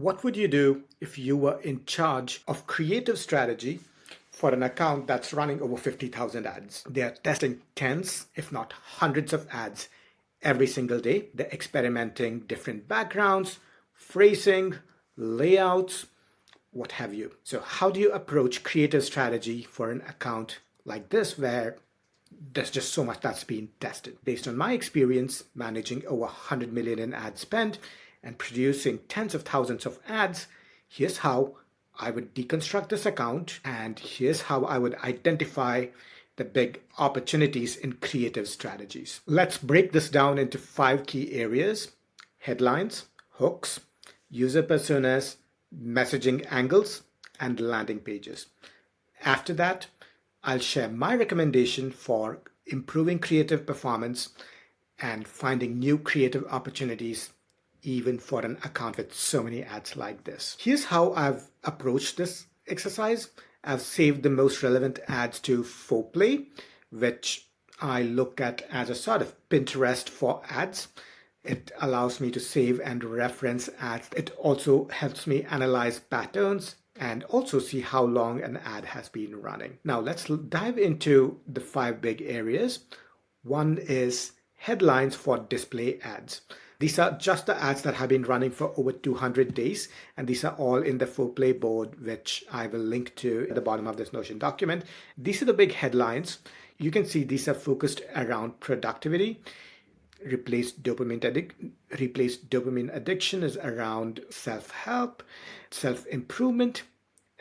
What would you do if you were in charge of creative strategy for an account that's running over 50,000 ads? They are testing tens, if not hundreds of ads every single day. They're experimenting different backgrounds, phrasing, layouts, what have you. So how do you approach creative strategy for an account like this where there's just so much that's been tested? Based on my experience managing over 100 million in ad spend and producing tens of thousands of ads, here's how I would deconstruct this account, and here's how I would identify the big opportunities in creative strategies. Let's break this down into 5 key areas: headlines, hooks, user personas, messaging angles, and landing pages. After that, I'll share my recommendation for improving creative performance and finding new creative opportunities even for an account with so many ads like this. Here's how I've approached this exercise. I've saved the most relevant ads to Foreplay, which I look at as a sort of Pinterest for ads. It allows me to save and reference ads. It also helps me analyze patterns and also see how long an ad has been running. Now let's dive into the 5 big areas. One is headlines for display ads. These are just the ads that have been running for over 200 days, and these are all in the Foreplay board, which I will link to at the bottom of this Notion document. These are the big headlines. You can see these are focused around productivity. Replace dopamine addiction is around self-help, self-improvement.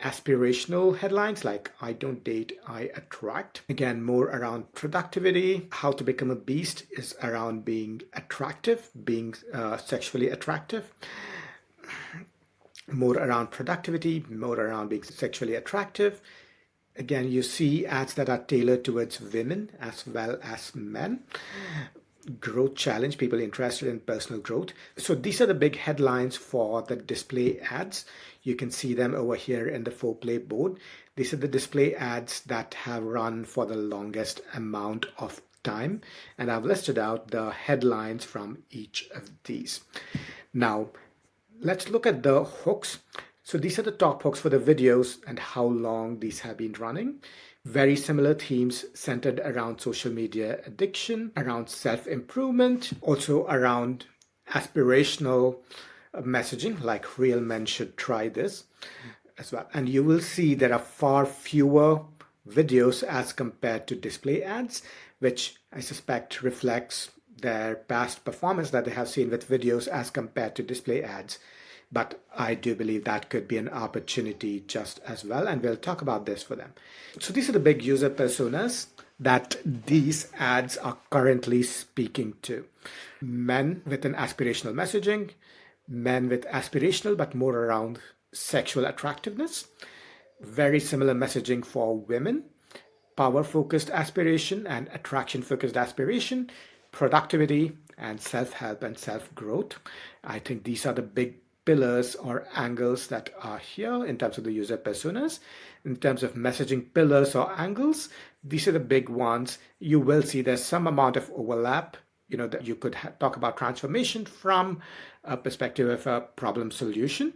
Aspirational headlines like I don't date, I attract. Again, more around productivity. How to become a beast is around being attractive, being sexually attractive. More around productivity, more around being sexually attractive. Again, you see ads that are tailored towards women as well as men. Growth challenge, people interested in personal growth. So these are the big headlines for the display ads. You can see them over here in the Foreplay board. These are the display ads that have run for the longest amount of time, and I've listed out the headlines from each of these. Now let's look at the hooks. So these are the top hooks for the videos and how long these have been running. Very similar themes centered around social media addiction, around self-improvement, also around aspirational messaging like real men should try this as well. And you will see there are far fewer videos as compared to display ads, which I suspect reflects their past performance that they have seen with videos as compared to display ads. But I do believe that could be an opportunity just as well, and we'll talk about this for them. So these are the big user personas that these ads are currently speaking to. Men with an aspirational messaging, men with aspirational but more around sexual attractiveness. Very similar messaging for women. Power-focused aspiration and attraction-focused aspiration, productivity and self-help and self-growth. I think these are the big pillars or angles that are here in terms of the user personas. In terms of messaging pillars or angles, these are the big ones. You will see there's some amount of overlap, that you could talk about transformation from a perspective of a problem solution.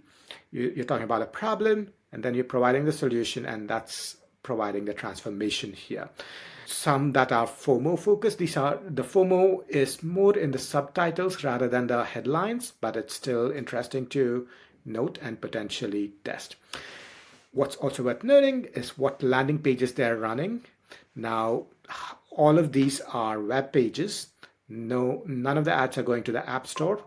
You're talking about a problem and then you're providing the solution, and that's providing the transformation here. Some that are FOMO focused. The FOMO is more in the subtitles rather than the headlines, but it's still interesting to note and potentially test. What's also worth noting is what landing pages they're running. Now, all of these are web pages. None of the ads are going to the App Store,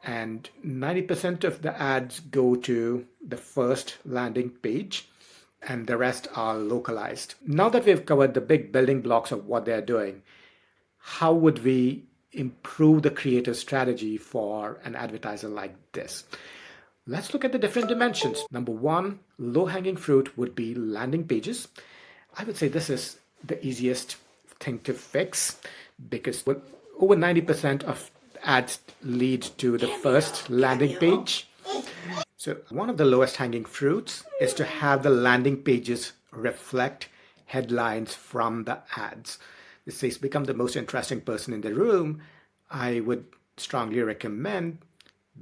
and 90% of the ads go to the first landing page, and the rest are localized. Now that we've covered the big building blocks of what they're doing, how would we improve the creative strategy for an advertiser like this? Let's look at the different dimensions. Number one, low-hanging fruit would be landing pages. I would say this is the easiest thing to fix because over 90% of ads lead to the first landing page. So one of the lowest hanging fruits is to have the landing pages reflect headlines from the ads. This says become the most interesting person in the room. I would strongly recommend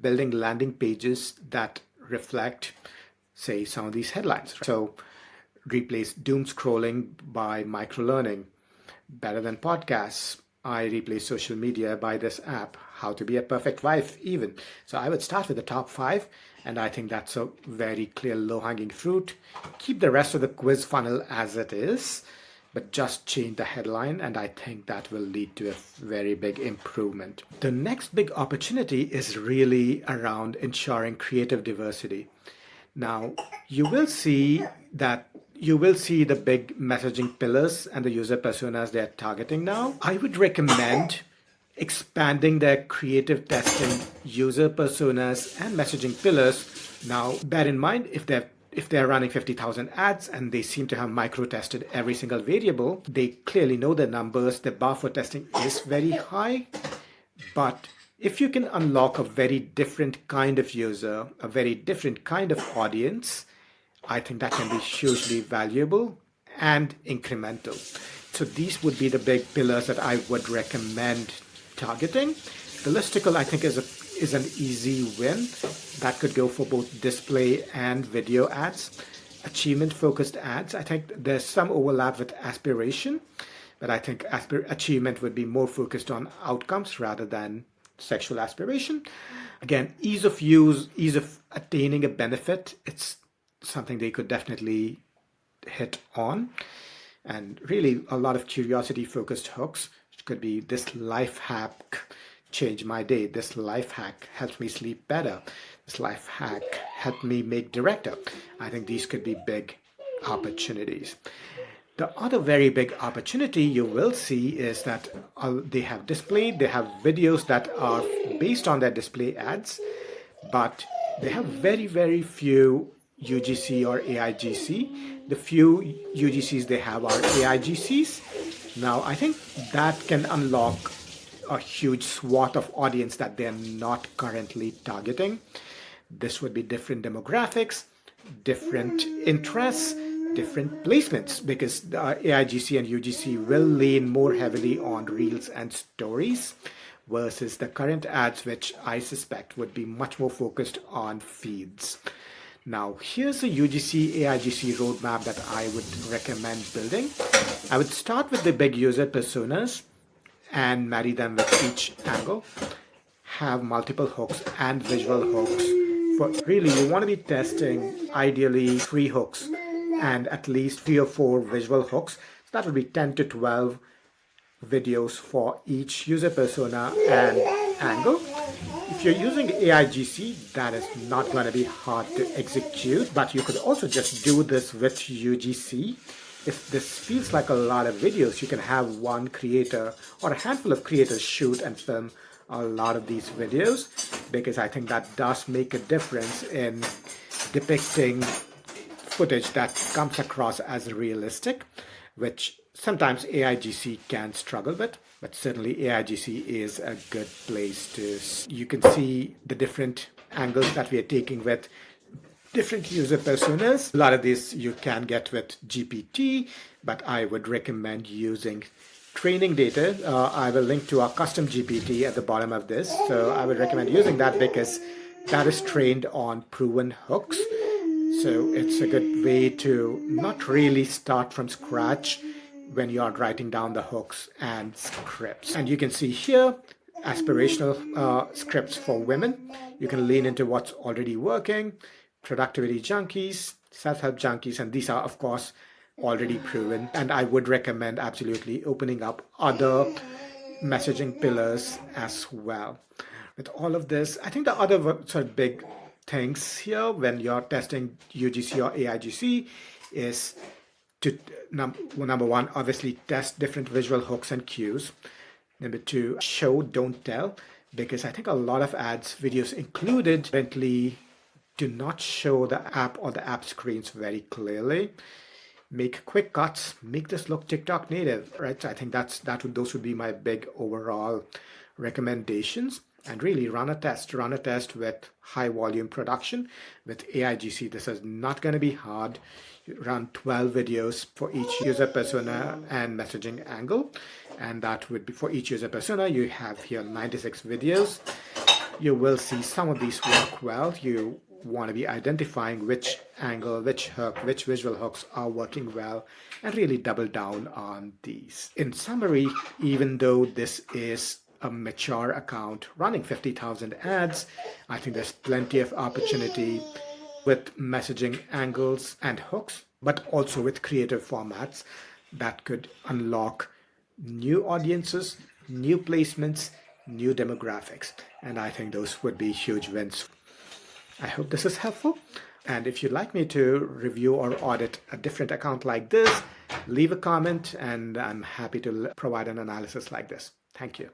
building landing pages that reflect, say, some of these headlines. So replace doom scrolling by microlearning. Better than podcasts. I replace social media by this app. How to be a perfect wife, even. So I would start with the top 5, and I think that's a very clear low-hanging fruit. Keep the rest of the quiz funnel as it is, but just change the headline, and I think that will lead to a very big improvement. The next big opportunity is really around ensuring creative diversity. Now, you will see the big messaging pillars and the user personas they're targeting now. I would recommend expanding their creative testing user personas and messaging pillars. Now, bear in mind, if they're running 50,000 ads and they seem to have micro-tested every single variable, they clearly know the numbers. The bar for testing is very high, but if you can unlock a very different kind of user, a very different kind of audience, I think that can be hugely valuable and incremental. So these would be the big pillars that I would recommend targeting. The listicle, I think, is an easy win. That could go for both display and video ads. Achievement-focused ads, I think there's some overlap with aspiration, but I think achievement would be more focused on outcomes rather than sexual aspiration. Again, ease of use, ease of attaining a benefit, it's something they could definitely hit on. And really a lot of curiosity focused hooks. It could be, this life hack changed my day. This life hack helped me sleep better. This life hack helped me make director. I think these could be big opportunities. The other very big opportunity you will see is that they have videos that are based on their display ads, but they have very, very few UGC or AIGC. The few UGCs they have are AIGCs. Now, I think that can unlock a huge swath of audience that they're not currently targeting. This would be different demographics, different interests, different placements, because the AIGC and UGC will lean more heavily on reels and stories versus the current ads, which I suspect would be much more focused on feeds. Now, here's a UGC AIGC roadmap that I would recommend building. I would start with the big user personas and marry them with each angle. Have multiple hooks and visual hooks. For really, you want to be testing ideally 3 hooks and at least 3 or 4 visual hooks. So that would be 10 to 12 videos for each user persona and angle. If you're using AIGC, that is not going to be hard to execute, but you could also just do this with UGC. If this feels like a lot of videos, you can have one creator or a handful of creators shoot and film a lot of these videos, because I think that does make a difference in depicting footage that comes across as realistic, which sometimes AIGC can struggle with, but certainly AIGC is a good place to. You can see the different angles that we are taking with different user personas. A lot of this you can get with GPT, but I would recommend using training data. I will link to our custom GPT at the bottom of this. So I would recommend using that because that is trained on proven hooks. So it's a good way to not really start from scratch when you are writing down the hooks and scripts. And you can see here, aspirational scripts for women. You can lean into what's already working, productivity junkies, self-help junkies, and these are, of course, already proven. And I would recommend absolutely opening up other messaging pillars as well. With all of this, I think the other sort of big things here when you're testing UGC or AIGC is to, number one, obviously test different visual hooks and cues. Number 2, show, don't tell, because I think a lot of ads, videos included, currently do not show the app or the app screens very clearly. Make quick cuts, make this look TikTok native, right? So I think those would be my big overall recommendations. And really run a test with high volume production with AIGC. This is not going to be hard. You run 12 videos for each user persona and messaging angle. And that would be for each user persona. You have here 96 videos. You will see some of these work well. You want to be identifying which angle, which hook, which visual hooks are working well, and really double down on these. In summary, even though this is a mature account running 50,000 ads, I think there's plenty of opportunity with messaging angles and hooks, but also with creative formats that could unlock new audiences, new placements, new demographics. And I think those would be huge wins. I hope this is helpful. And if you'd like me to review or audit a different account like this, leave a comment and I'm happy to provide an analysis like this. Thank you.